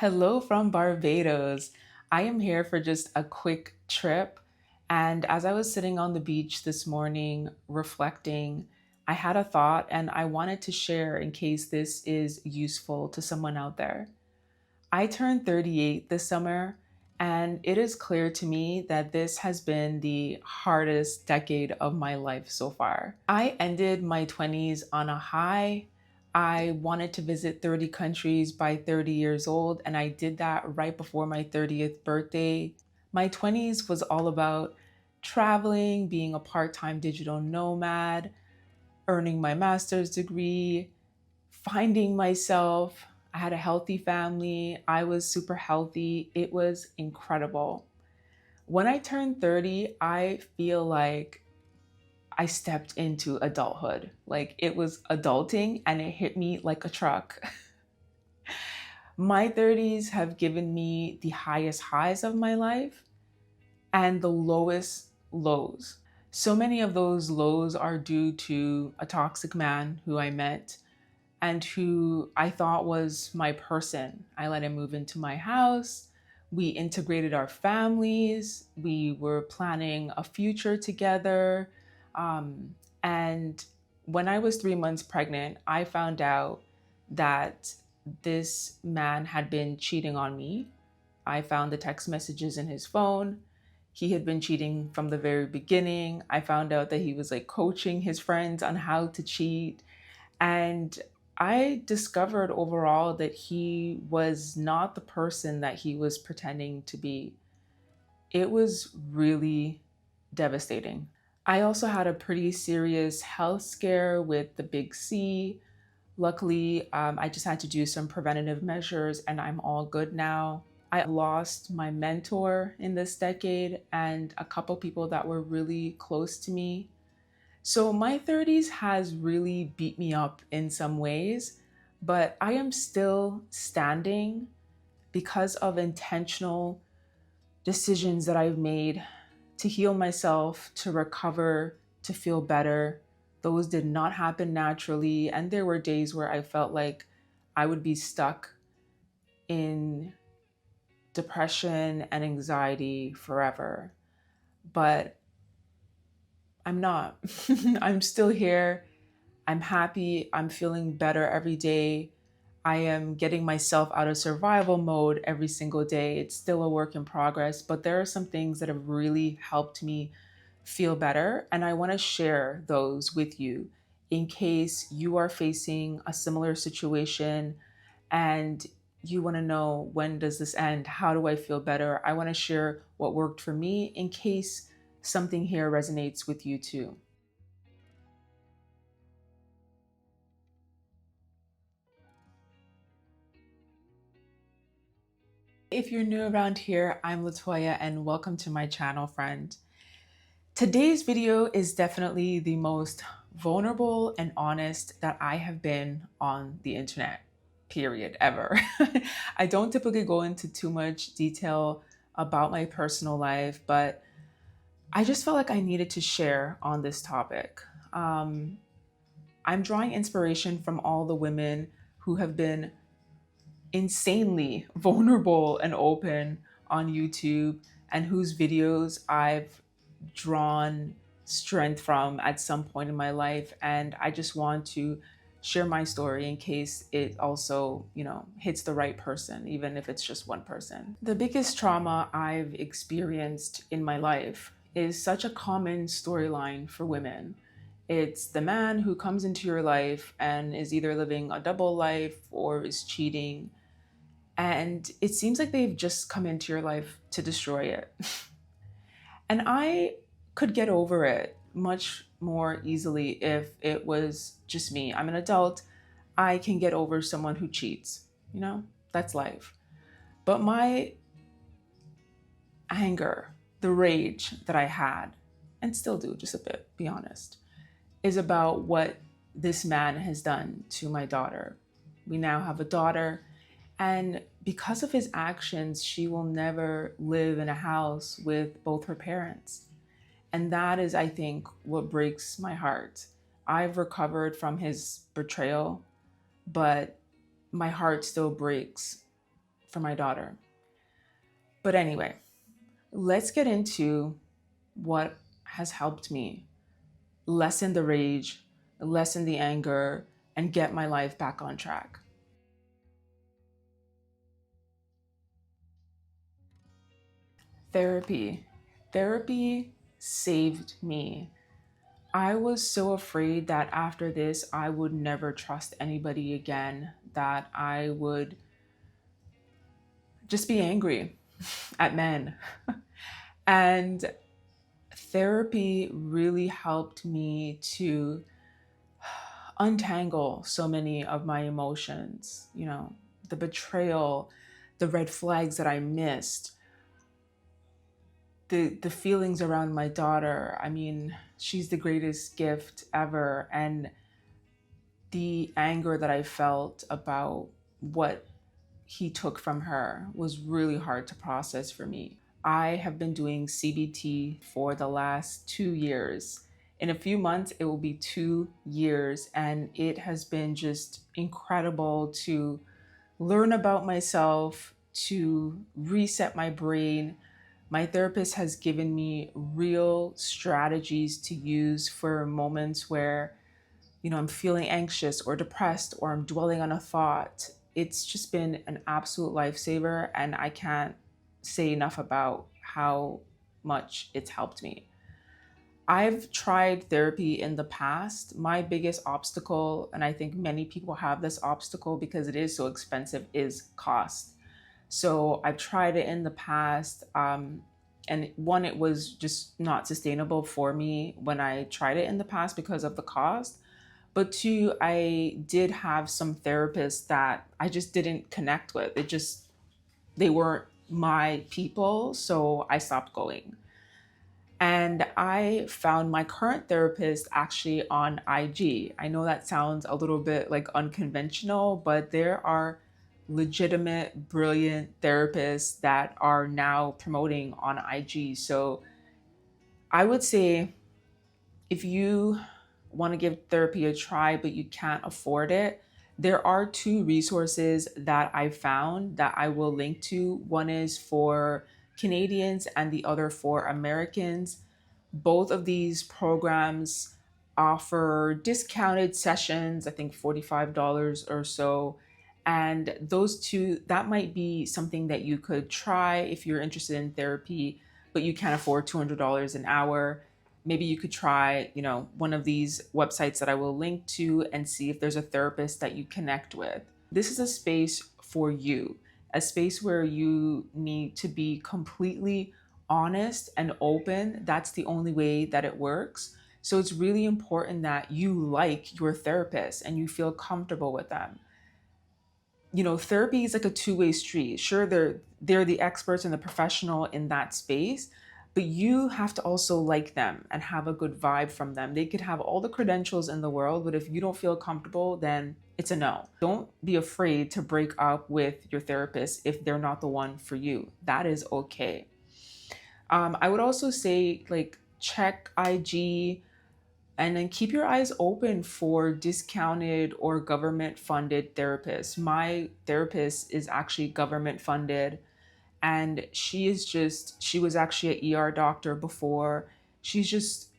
Hello from Barbados. I am here for just a quick trip. And as I was sitting on the beach this morning reflecting, I had a thought and I wanted to share in case this is useful to someone out there. I turned 38 this summer, and it is clear to me that this has been the hardest decade of my life so far. I ended my 20s on a high. I wanted to visit 30 countries by 30 years old, and I did that right before my 30th birthday. My 20s was all about traveling, being a part time digital nomad, earning my master's degree, finding myself. I had a healthy family. I was super healthy. It was incredible. When I turned 30, I feel like I stepped into adulthood. Like it was adulting and it hit me like a truck. My 30s have given me the highest highs of my life and the lowest lows. So many of those lows are due to a toxic man who I met and who I thought was my person. I let him move into my house. We integrated our families. We were planning a future together. And when I was 3 months pregnant, I found out that this man had been cheating on me. I found the text messages in his phone. He had been cheating from the very beginning. I found out that he was like coaching his friends on how to cheat. And I discovered overall that he was not the person that he was pretending to be. It was really devastating. I also had a pretty serious health scare with the big C. Luckily, I just had to do some preventative measures and I'm all good now. I lost my mentor in this decade and a couple people that were really close to me. So my 30s has really beat me up in some ways, but I am still standing because of intentional decisions that I've made to heal myself, to recover, to feel better. Those did not happen naturally, and there were days where I felt like I would be stuck in depression and anxiety forever. But I'm not. I'm still here. I'm happy. I'm feeling better every day. I am getting myself out of survival mode every single day. It's still a work in progress, but there are some things that have really helped me feel better. And I want to share those with you in case you are facing a similar situation and you want to know, when does this end? How do I feel better? I want to share what worked for me in case something here resonates with you too. If you're new around here, I'm Latoya and welcome to my channel, friend. Today's video is definitely the most vulnerable and honest that I have been on the internet, period, ever. I don't typically go into too much detail about my personal life, but I just felt like I needed to share on this topic. Um, I'm drawing inspiration from all the women who have been insanely vulnerable and open on YouTube and whose videos I've drawn strength from at some point in my life. And I just want to share my story in case it also, hits the right person, even if it's just one person. The biggest trauma I've experienced in my life is such a common storyline for women. It's the man who comes into your life and is either living a double life or is cheating, and it seems like they've just come into your life to destroy it. And I could get over it much more easily if it was just me. I'm an adult. I can get over someone who cheats. That's life. But my anger, the rage that I had, and still do just a bit, be honest, is about what this man has done to my daughter. We now have a daughter. And because of his actions, she will never live in a house with both her parents. And that is, I think, what breaks my heart. I've recovered from his betrayal, but my heart still breaks for my daughter. But anyway, let's get into what has helped me lessen the rage, lessen the anger, and get my life back on track. Therapy. Therapy saved me. I was so afraid that after this, I would never trust anybody again, that I would just be angry at men. And therapy really helped me to untangle so many of my emotions, the betrayal, the red flags that I missed, the feelings around my daughter. I mean, she's the greatest gift ever. And the anger that I felt about what he took from her was really hard to process for me. I have been doing CBT for the last 2 years. In a few months, it will be 2 years, and it has been just incredible to learn about myself, to reset my brain. My therapist has given me real strategies to use for moments where I'm feeling anxious or depressed or I'm dwelling on a thought. It's just been an absolute lifesaver, and I can't say enough about how much it's helped me. I've tried therapy in the past. My biggest obstacle, and I think many people have this obstacle because it is so expensive, is cost. So I've tried it in the past. And one, it was just not sustainable for me when I tried it in the past because of the cost. But two, I did have some therapists that I just didn't connect with. They weren't my people. So I stopped going. And I found my current therapist actually on IG. I know that sounds a little bit like unconventional, but there are legitimate, brilliant therapists that are now promoting on IG. So I would say, if you want to give therapy a try, but you can't afford it, there are two resources that I found that I will link to. One is for Canadians and the other for Americans. Both of these programs offer discounted sessions, I think $45 or so. And those two, that might be something that you could try if you're interested in therapy, but you can't afford $200 an hour. Maybe you could try, one of these websites that I will link to and see if there's a therapist that you connect with. This is a space for you, a space where you need to be completely honest and open. That's the only way that it works. So it's really important that you like your therapist and you feel comfortable with them. Therapy is like a two-way street. Sure, they're the experts and the professional in that space, but you have to also like them and have a good vibe from them. They could have all the credentials in the world, but if you don't feel comfortable, then it's a no. Don't be afraid to break up with your therapist if they're not the one for you. That is okay. I would also say, like, check IG and then keep your eyes open for discounted or government funded therapists. My therapist is actually government funded, and she was actually an ER doctor before. She's just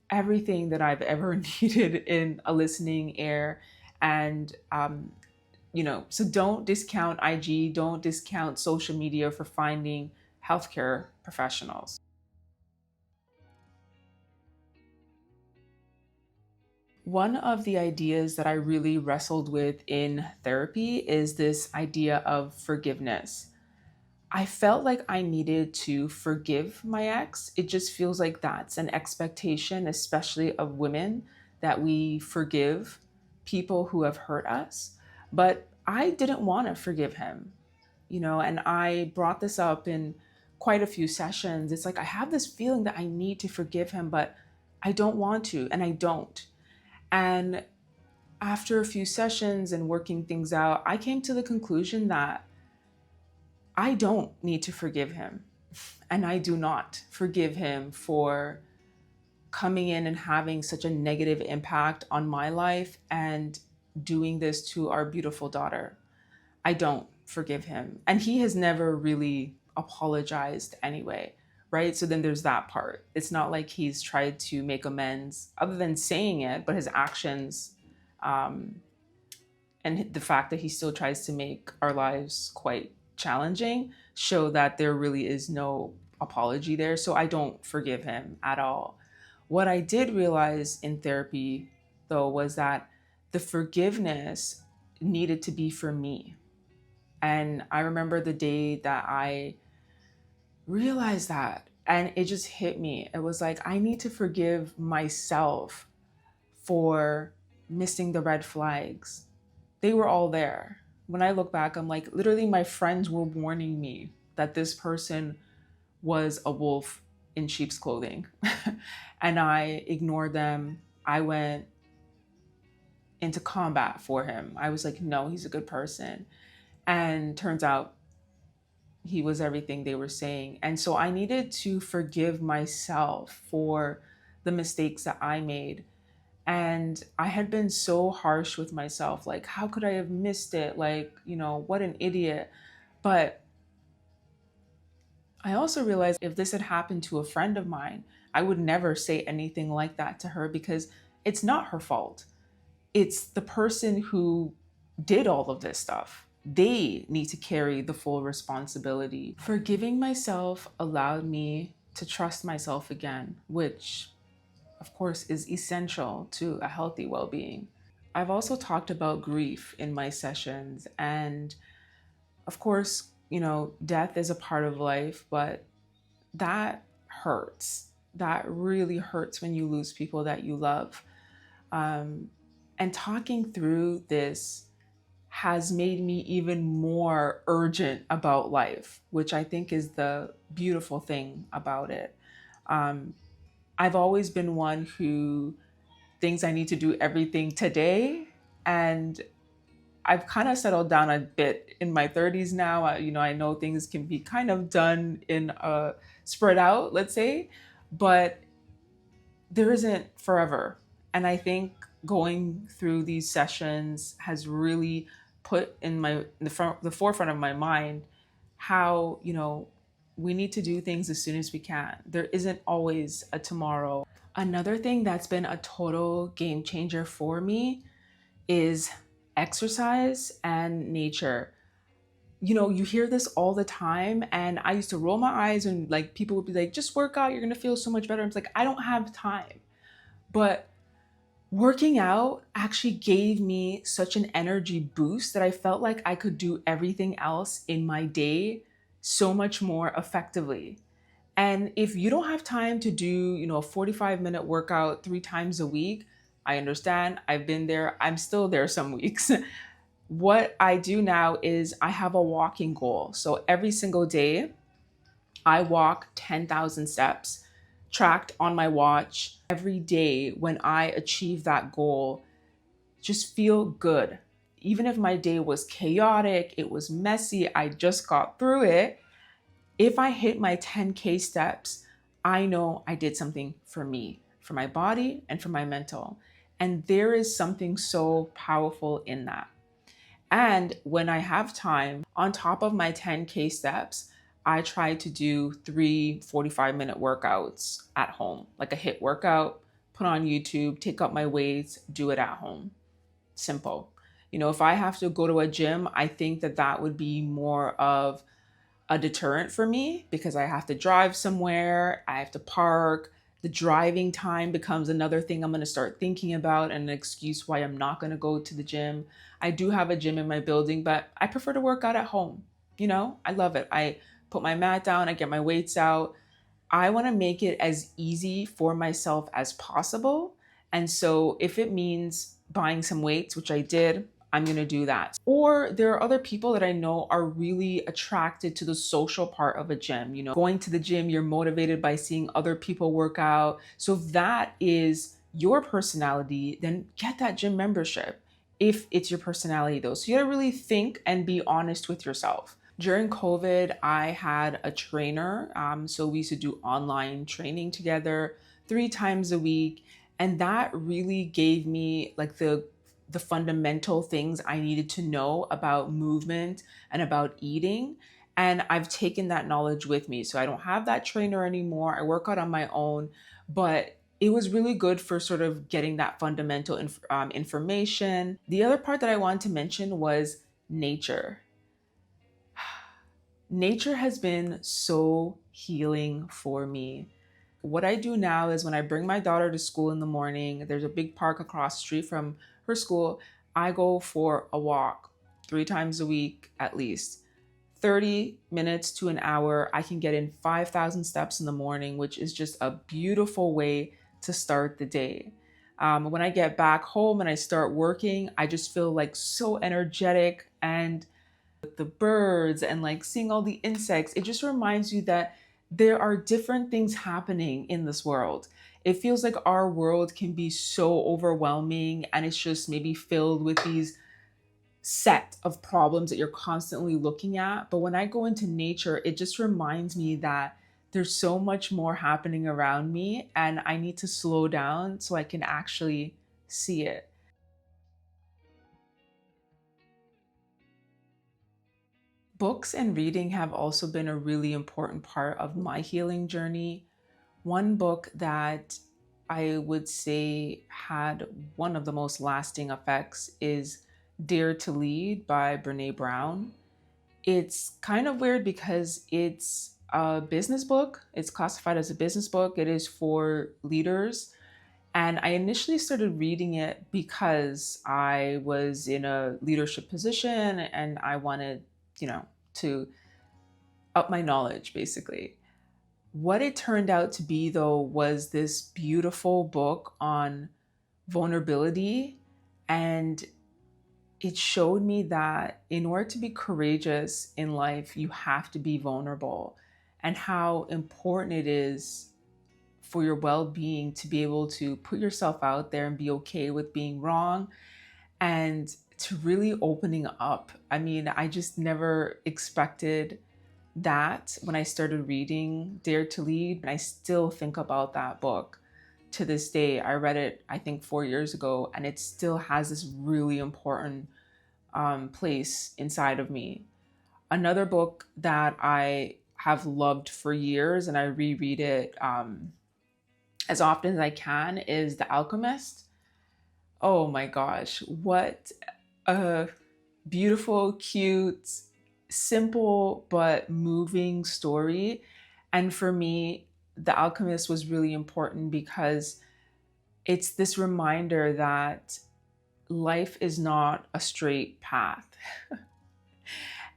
everything that I've ever needed in a listening ear. And, so don't discount IG, don't discount social media for finding healthcare professionals. One of the ideas that I really wrestled with in therapy is this idea of forgiveness. I felt like I needed to forgive my ex. It just feels like that's an expectation, especially of women, that we forgive people who have hurt us. But I didn't want to forgive him, and I brought this up in quite a few sessions. It's like I have this feeling that I need to forgive him, but I don't want to, and I don't. And after a few sessions and working things out, I came to the conclusion that I don't need to forgive him. And I do not forgive him for coming in and having such a negative impact on my life and doing this to our beautiful daughter. I don't. forgive him. And he has never really apologized anyway, right? So then there's that part. It's not like he's tried to make amends other than saying it, but his actions, um, and the fact that he still tries to make our lives quite challenging show that there really is no apology there. So I don't forgive him at all. What I did realize in therapy, though, was that the forgiveness needed to be for me. And I remember the day that I realized that, and it just hit me. It was like, I need to forgive myself for missing the red flags. They were all there. When I look back, I'm like, literally, my friends were warning me that this person was a wolf in sheep's clothing. And I ignored them. I went into combat for him. I was like, no, he's a good person. And turns out he was everything they were saying. And so I needed to forgive myself for the mistakes that I made. And I had been so harsh with myself. Like, how could I have missed it? Like, what an idiot. But I also realized if this had happened to a friend of mine, I would never say anything like that to her because it's not her fault. It's the person who did all of this stuff. They need to carry the full responsibility. Forgiving myself allowed me to trust myself again, which of course is essential to a healthy well-being. I've also talked about grief in my sessions, and of course, death is a part of life, but that hurts. That really hurts when you lose people that you love. And talking through this has made me even more urgent about life, which I think is the beautiful thing about it. I've always been one who thinks I need to do everything today. And I've kind of settled down a bit in my 30s now. I know things can be kind of done in spread out, let's say, but there isn't forever. And I think going through these sessions has really put in the forefront of my mind how, we need to do things as soon as we can. There isn't always a tomorrow. Another thing that's been a total game changer for me is exercise and nature. You hear this all the time, and I used to roll my eyes and like people would be like, just work out, you're gonna feel so much better. I'm like, I don't have time. But working out actually gave me such an energy boost that I felt like I could do everything else in my day so much more effectively. And if you don't have time to do, a 45-minute workout 3 times a week, I understand. I've been there. I'm still there some weeks. What I do now is I have a walking goal. So every single day, I walk 10,000 steps tracked on my watch. Every day when I achieve that goal, just feel good. Even if my day was chaotic, it was messy, I just got through it. If I hit my 10K steps, I know I did something for me, for my body, and for my mental. And there is something so powerful in that. And when I have time, on top of my 10K steps, I try to do 3 45-minute workouts at home, like a HIIT workout, put on YouTube, take up my weights, do it at home. Simple. If I have to go to a gym, I think that would be more of a deterrent for me because I have to drive somewhere, I have to park. The driving time becomes another thing I'm going to start thinking about and an excuse why I'm not going to go to the gym. I do have a gym in my building, but I prefer to work out at home. I love it. I put my mat down, I get my weights out. I want to make it as easy for myself as possible. And so if it means buying some weights, which I did, I'm going to do that. Or there are other people that I know are really attracted to the social part of a gym. Going to the gym, you're motivated by seeing other people work out. So if that is your personality, then get that gym membership if it's your personality though. So you gotta really think and be honest with yourself. During COVID, I had a trainer. So we used to do online training together 3 times a week. And that really gave me like the the fundamental things I needed to know about movement and about eating. And I've taken that knowledge with me. So I don't have that trainer anymore. I work out on my own, but it was really good for sort of getting that fundamental information. The other part that I wanted to mention was nature. Nature has been so healing for me. What I do now is when I bring my daughter to school in the morning, there's a big park across the street from her school. I go for a walk 3 times a week at least. 30 minutes to an hour, I can get in 5,000 steps in the morning, which is just a beautiful way to start the day. When I get back home and I start working, I just feel like so energetic, and the birds and like seeing all the insects, it just reminds you that there are different things happening in this world. It feels like our world can be so overwhelming and it's just maybe filled with these set of problems that you're constantly looking at. But when I go into nature, it just reminds me that there's so much more happening around me and I need to slow down so I can actually see it. Books and reading have also been a really important part of my healing journey. One book that I would say had one of the most lasting effects is Dare to Lead by Brene Brown. It's kind of weird because it's a business book. It's classified as a business book. It is for leaders. And I initially started reading it because I was in a leadership position and I wanted, to up my knowledge basically. What it turned out to be, though, was this beautiful book on vulnerability. And it showed me that in order to be courageous in life, you have to be vulnerable, and how important it is for your well being to be able to put yourself out there and be okay with being wrong and to really opening up. I mean, I just never expected that when I started reading Dare to Lead. And I still think about that book to this day. I read it, I think, 4 years ago, and it still has this really important place inside of me. Another book that I have loved for years and I reread it as often as I can is The Alchemist. Oh my gosh, what a beautiful, cute, simple, but moving story. And for me, The Alchemist was really important because it's this reminder that life is not a straight path.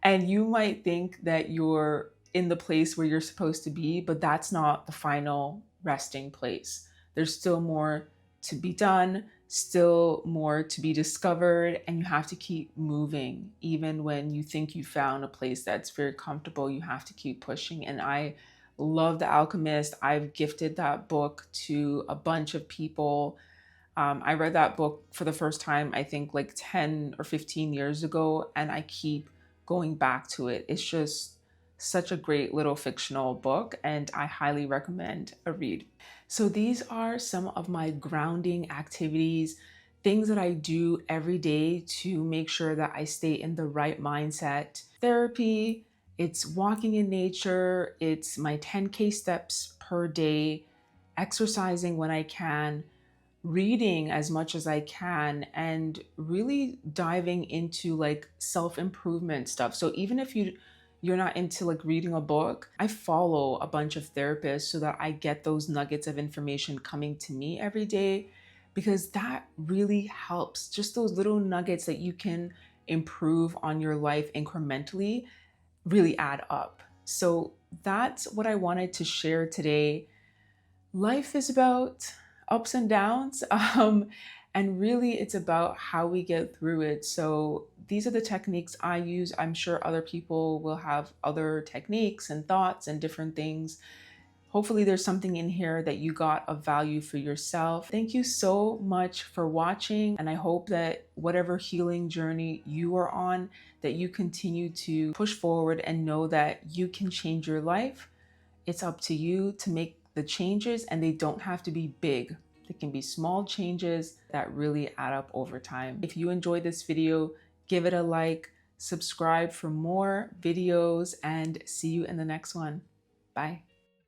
And you might think that you're in the place where you're supposed to be, but that's not the final resting place. There's still more to be done, still more to be discovered, and you have to keep moving. Even when you think you found a place that's very comfortable, you have to keep pushing. And I love The Alchemist. I've gifted that book to a bunch of people. I read that book for the first time, I think like 10 or 15 years ago, and I keep going back to it. It's just such a great little fictional book, and I highly recommend a read. So, these are some of my grounding activities, things that I do every day to make sure that I stay in the right mindset. Therapy, it's walking in nature, it's my 10K steps per day, exercising when I can, reading as much as I can, and really diving into like self-improvement stuff. So even if you're not into like reading a book, I follow a bunch of therapists so that I get those nuggets of information coming to me every day, because that really helps. Just those little nuggets that you can improve on your life incrementally really add up. So that's what I wanted to share today. Life is about ups and downs, and really it's about how we get through it. So these are the techniques I use. I'm sure other people will have other techniques and thoughts and different things. Hopefully there's something in here that you got of value for yourself. Thank you so much for watching, and I hope that whatever healing journey you are on, that you continue to push forward and know that you can change your life. It's up to you to make the changes, and they don't have to be big. It can be small changes that really add up over time. If you enjoyed this video, give it a like, subscribe for more videos, and see you in the next one. Bye.